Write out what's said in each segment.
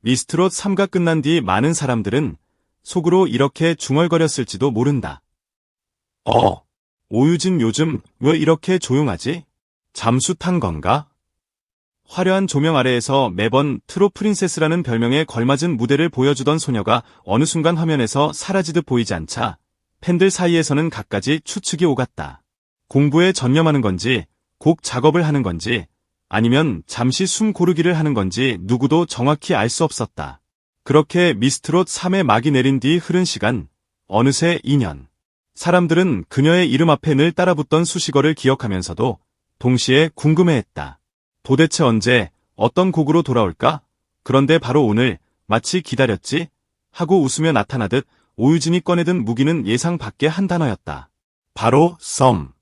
미스트롯 3가 끝난 뒤 많은 사람들은 속으로 이렇게 중얼거렸을지도 모른다. 오유진 요즘 왜 이렇게 조용하지? 잠수 탄 건가? 화려한 조명 아래에서 매번 트롯 프린세스라는 별명에 걸맞은 무대를 보여주던 소녀가 어느 순간 화면에서 사라지듯 보이지 않자 팬들 사이에서는 갖가지 추측이 오갔다. 공부에 전념하는 건지, 곡 작업을 하는 건지, 아니면 잠시 숨 고르기를 하는 건지 누구도 정확히 알 수 없었다. 그렇게 미스트롯 3의 막이 내린 뒤 흐른 시간, 어느새 2년. 사람들은 그녀의 이름 앞에 늘 따라붙던 수식어를 기억하면서도 동시에 궁금해했다. 도대체 언제, 어떤 곡으로 돌아올까? 그런데 바로 오늘, 마치 기다렸지? 하고 웃으며 나타나듯 오유진이 꺼내든 무기는 예상 밖의 한 단어였다. 바로 썸.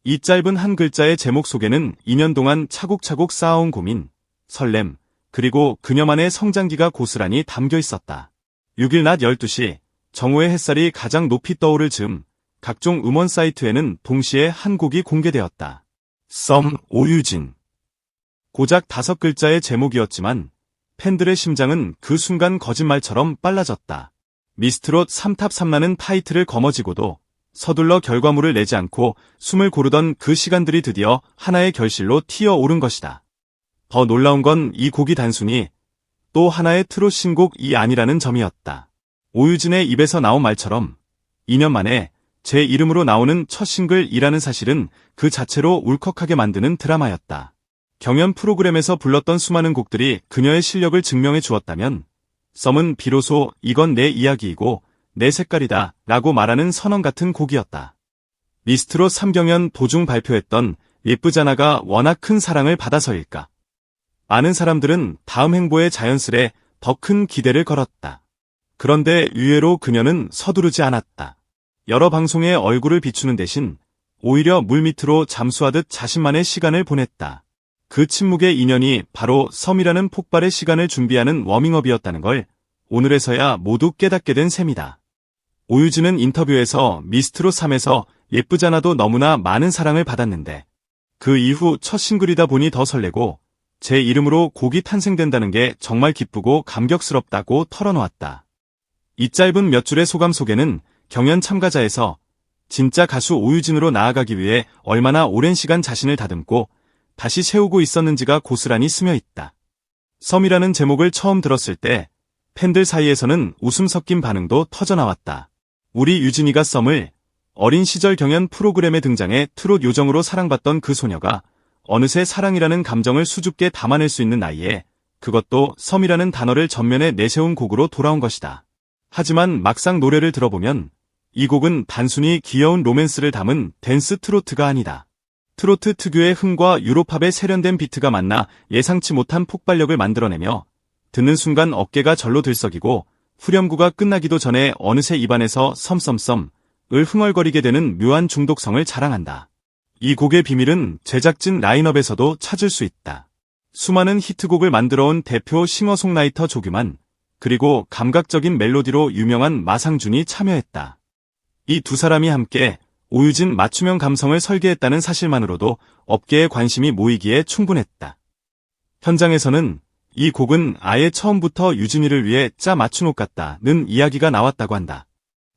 이 짧은 한 글자의 제목 속에는 2년 동안 차곡차곡 쌓아온 고민, 설렘, 그리고 그녀만의 성장기가 고스란히 담겨 있었다. 6일 낮 12시, 정오의 햇살이 가장 높이 떠오를 즈음, 각종 음원 사이트에는 동시에 한 곡이 공개되었다. 썸, 오유진. 고작 5글자의 제목이었지만 팬들의 심장은 그 순간 거짓말처럼 빨라졌다. 미스트롯 3탑3라는 타이틀을 거머쥐고도 서둘러 결과물을 내지 않고 숨을 고르던 그 시간들이 드디어 하나의 결실로 튀어오른 것이다. 더 놀라운 건 이 곡이 단순히 또 하나의 트롯 신곡이 아니라는 점이었다. 오유진의 입에서 나온 말처럼 2년 만에 제 이름으로 나오는 첫 싱글이라는 사실은 그 자체로 울컥하게 만드는 드라마였다. 경연 프로그램에서 불렀던 수많은 곡들이 그녀의 실력을 증명해 주었다면 썸은 비로소 이건 내 이야기이고 내 색깔이다 라고 말하는 선언 같은 곡이었다. 미스트롯 3경연 도중 발표했던 예쁘잖아가 워낙 큰 사랑을 받아서일까. 많은 사람들은 다음 행보에 자연스레 더 큰 기대를 걸었다. 그런데 의외로 그녀는 서두르지 않았다. 여러 방송에 얼굴을 비추는 대신 오히려 물밑으로 잠수하듯 자신만의 시간을 보냈다. 그 침묵의 인연이 바로 썸이라는 폭발의 시간을 준비하는 워밍업이었다는 걸 오늘에서야 모두 깨닫게 된 셈이다. 오유진은 인터뷰에서 미스트롯 3에서 예쁘잖아도 너무나 많은 사랑을 받았는데 그 이후 첫 싱글이다 보니 더 설레고 제 이름으로 곡이 탄생된다는 게 정말 기쁘고 감격스럽다고 털어놓았다. 이 짧은 몇 줄의 소감 속에는 경연 참가자에서 진짜 가수 오유진으로 나아가기 위해 얼마나 오랜 시간 자신을 다듬고 다시 세우고 있었는지가 고스란히 스며 있다. 썸이라는 제목을 처음 들었을 때 팬들 사이에서는 웃음 섞인 반응도 터져나왔다. 우리 유진이가 썸을 어린 시절 경연 프로그램에 등장해 트롯 요정으로 사랑받던 그 소녀가 어느새 사랑이라는 감정을 수줍게 담아낼 수 있는 나이에 그것도 썸이라는 단어를 전면에 내세운 곡으로 돌아온 것이다. 하지만 막상 노래를 들어보면 이 곡은 단순히 귀여운 로맨스를 담은 댄스 트로트가 아니다. 트로트 특유의 흥과 유로팝의 세련된 비트가 만나 예상치 못한 폭발력을 만들어내며 듣는 순간 어깨가 절로 들썩이고 후렴구가 끝나기도 전에 어느새 입안에서 썸썸썸을 흥얼거리게 되는 묘한 중독성을 자랑한다. 이 곡의 비밀은 제작진 라인업에서도 찾을 수 있다. 수많은 히트곡을 만들어온 대표 싱어송라이터 조규만, 그리고 감각적인 멜로디로 유명한 마상준이 참여했다. 이 두 사람이 함께 오유진 맞춤형 감성을 설계했다는 사실만으로도 업계의 관심이 모이기에 충분했다. 현장에서는 이 곡은 아예 처음부터 유진이를 위해 짜 맞춘 옷 같다는 이야기가 나왔다고 한다.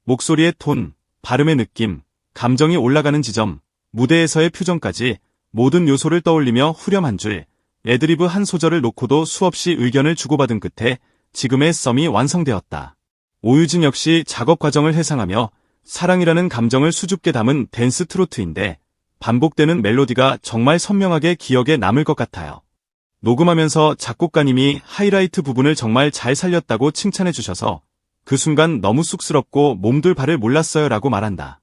목소리의 톤, 발음의 느낌, 감정이 올라가는 지점, 무대에서의 표정까지 모든 요소를 떠올리며 후렴 한 줄, 애드리브 한 소절을 놓고도 수없이 의견을 주고받은 끝에 지금의 썸이 완성되었다. 오유진 역시 작업 과정을 회상하며 사랑이라는 감정을 수줍게 담은 댄스 트로트인데 반복되는 멜로디가 정말 선명하게 기억에 남을 것 같아요. 녹음하면서 작곡가님이 하이라이트 부분을 정말 잘 살렸다고 칭찬해 주셔서 그 순간 너무 쑥스럽고 몸둘 바를 몰랐어요 라고 말한다.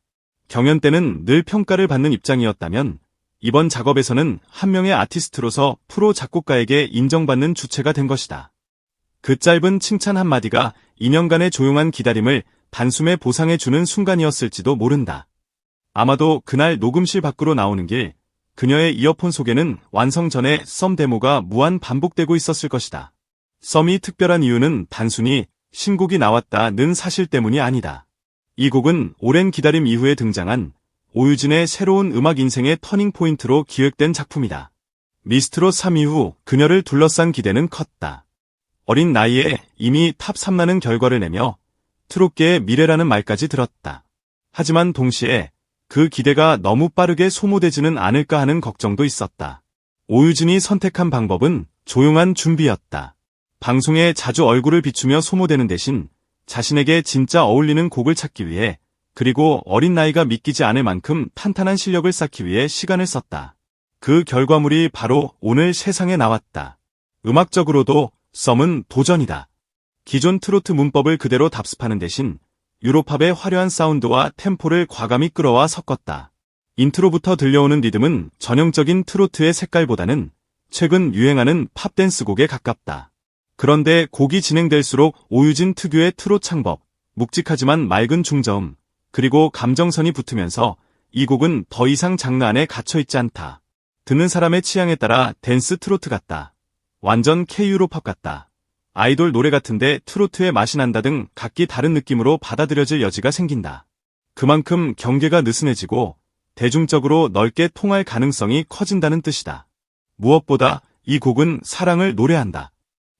경연 때는 늘 평가를 받는 입장이었다면 이번 작업에서는 한 명의 아티스트로서 프로 작곡가에게 인정받는 주체가 된 것이다. 그 짧은 칭찬 한마디가 2년간의 조용한 기다림을 단숨에 보상해주는 순간이었을지도 모른다. 아마도 그날 녹음실 밖으로 나오는 길, 그녀의 이어폰 속에는 완성 전에 썸 데모가 무한 반복되고 있었을 것이다. 썸이 특별한 이유는 단순히 신곡이 나왔다는 사실 때문이 아니다. 이 곡은 오랜 기다림 이후에 등장한 오유진의 새로운 음악 인생의 터닝포인트로 기획된 작품이다. 미스트롯 3 이후 그녀를 둘러싼 기대는 컸다. 어린 나이에 이미 탑 3라는 결과를 내며 트롯계의 미래라는 말까지 들었다. 하지만 동시에 그 기대가 너무 빠르게 소모되지는 않을까 하는 걱정도 있었다. 오유진이 선택한 방법은 조용한 준비였다. 방송에 자주 얼굴을 비추며 소모되는 대신 자신에게 진짜 어울리는 곡을 찾기 위해, 그리고 어린 나이가 믿기지 않을 만큼 탄탄한 실력을 쌓기 위해 시간을 썼다. 그 결과물이 바로 오늘 세상에 나왔다. 음악적으로도 썸은 도전이다. 기존 트로트 문법을 그대로 답습하는 대신 유로팝의 화려한 사운드와 템포를 과감히 끌어와 섞었다. 인트로부터 들려오는 리듬은 전형적인 트로트의 색깔보다는 최근 유행하는 팝댄스곡에 가깝다. 그런데 곡이 진행될수록 오유진 특유의 트롯 창법, 묵직하지만 맑은 중저음, 그리고 감정선이 붙으면서 이 곡은 더 이상 장르 안에 갇혀있지 않다. 듣는 사람의 취향에 따라 댄스 트로트 같다. 완전 K-유로팝 같다. 아이돌 노래 같은데 트로트의 맛이 난다 등 각기 다른 느낌으로 받아들여질 여지가 생긴다. 그만큼 경계가 느슨해지고 대중적으로 넓게 통할 가능성이 커진다는 뜻이다. 무엇보다 이 곡은 사랑을 노래한다.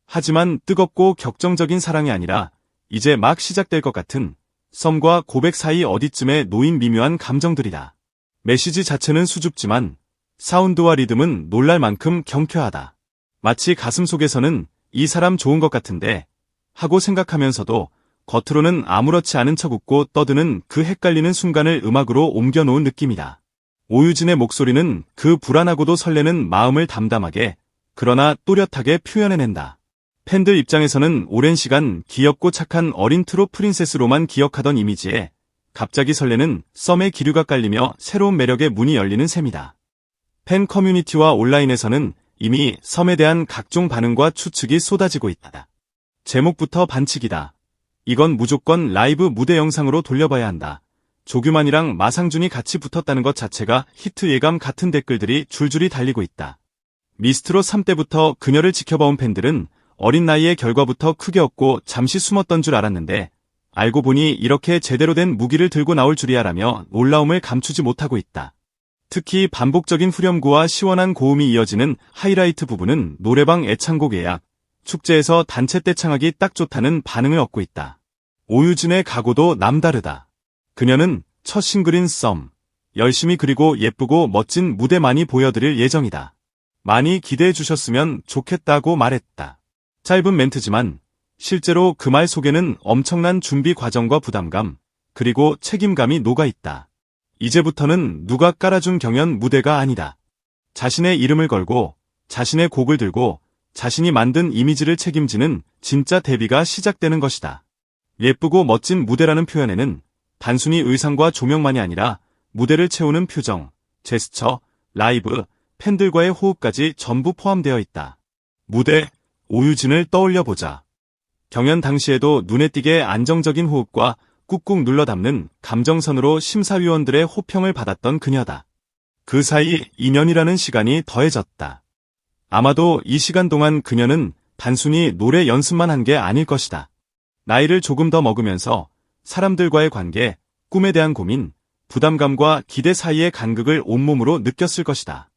하지만 뜨겁고 격정적인 사랑이 아니라 이제 막 시작될 것 같은 썸과 고백 사이 어디쯤에 놓인 미묘한 감정들이다. 메시지 자체는 수줍지만 사운드와 리듬은 놀랄 만큼 경쾌하다. 마치 가슴 속에서는 이 사람 좋은 것 같은데 하고 생각하면서도 겉으로는 아무렇지 않은 척 웃고 떠드는 그 헷갈리는 순간을 음악으로 옮겨놓은 느낌이다. 오유진의 목소리는 그 불안하고도 설레는 마음을 담담하게, 그러나 또렷하게 표현해낸다. 팬들 입장에서는 오랜 시간 귀엽고 착한 어린 트롯 프린세스로만 기억하던 이미지에 갑자기 설레는 썸의 기류가 깔리며 새로운 매력의 문이 열리는 셈이다. 팬 커뮤니티와 온라인에서는 이미 썸에 대한 각종 반응과 추측이 쏟아지고 있다. 제목부터 반칙이다. 이건 무조건 라이브 무대 영상으로 돌려봐야 한다. 조규만이랑 마상준이 같이 붙었다는 것 자체가 히트 예감 같은 댓글들이 줄줄이 달리고 있다. 미스트롯 3 때부터 그녀를 지켜봐온 팬들은 어린 나이에 결과부터 크게 얻고 잠시 숨었던 줄 알았는데 알고 보니 이렇게 제대로 된 무기를 들고 나올 줄이야라며 놀라움을 감추지 못하고 있다. 특히 반복적인 후렴구와 시원한 고음이 이어지는 하이라이트 부분은 노래방 애창곡 예약, 축제에서 단체 떼창하기 딱 좋다는 반응을 얻고 있다. 오유진의 각오도 남다르다. 그녀는 첫 싱글인 썸, 열심히 그리고 예쁘고 멋진 무대 많이 보여드릴 예정이다. 많이 기대해 주셨으면 좋겠다고 말했다. 짧은 멘트지만 실제로 그 말 속에는 엄청난 준비 과정과 부담감, 그리고 책임감이 녹아있다. 이제부터는 누가 깔아준 경연 무대가 아니다. 자신의 이름을 걸고 자신의 곡을 들고 자신이 만든 이미지를 책임지는 진짜 데뷔가 시작되는 것이다. 예쁘고 멋진 무대라는 표현에는 단순히 의상과 조명만이 아니라 무대를 채우는 표정, 제스처, 라이브, 팬들과의 호흡까지 전부 포함되어 있다. 무대, 오유진을 떠올려보자. 경연 당시에도 눈에 띄게 안정적인 호흡과 꾹꾹 눌러 담는 감정선으로 심사위원들의 호평을 받았던 그녀다. 그 사이 2년이라는 시간이 더해졌다. 아마도 이 시간 동안 그녀는 단순히 노래 연습만 한 게 아닐 것이다. 나이를 조금 더 먹으면서 사람들과의 관계, 꿈에 대한 고민, 부담감과 기대 사이의 간극을 온몸으로 느꼈을 것이다.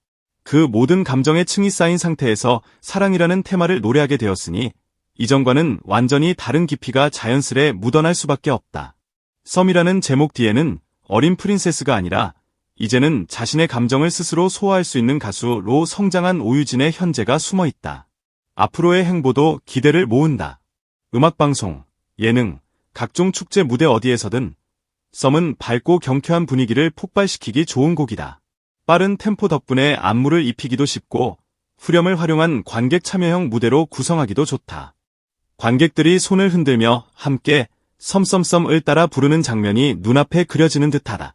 그 모든 감정의 층이 쌓인 상태에서 사랑이라는 테마를 노래하게 되었으니 이전과는 완전히 다른 깊이가 자연스레 묻어날 수밖에 없다. 썸이라는 제목 뒤에는 어린 프린세스가 아니라 이제는 자신의 감정을 스스로 소화할 수 있는 가수로 성장한 오유진의 현재가 숨어 있다. 앞으로의 행보도 기대를 모은다. 음악방송, 예능, 각종 축제 무대 어디에서든 썸은 밝고 경쾌한 분위기를 폭발시키기 좋은 곡이다. 빠른 템포 덕분에 안무를 입히기도 쉽고 후렴을 활용한 관객 참여형 무대로 구성하기도 좋다. 관객들이 손을 흔들며 함께 썸썸썸을 따라 부르는 장면이 눈앞에 그려지는 듯하다.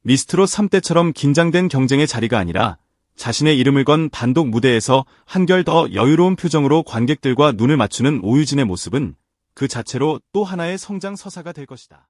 미스트롯 3때처럼 긴장된 경쟁의 자리가 아니라 자신의 이름을 건 단독 무대에서 한결 더 여유로운 표정으로 관객들과 눈을 맞추는 오유진의 모습은 그 자체로 또 하나의 성장 서사가 될 것이다.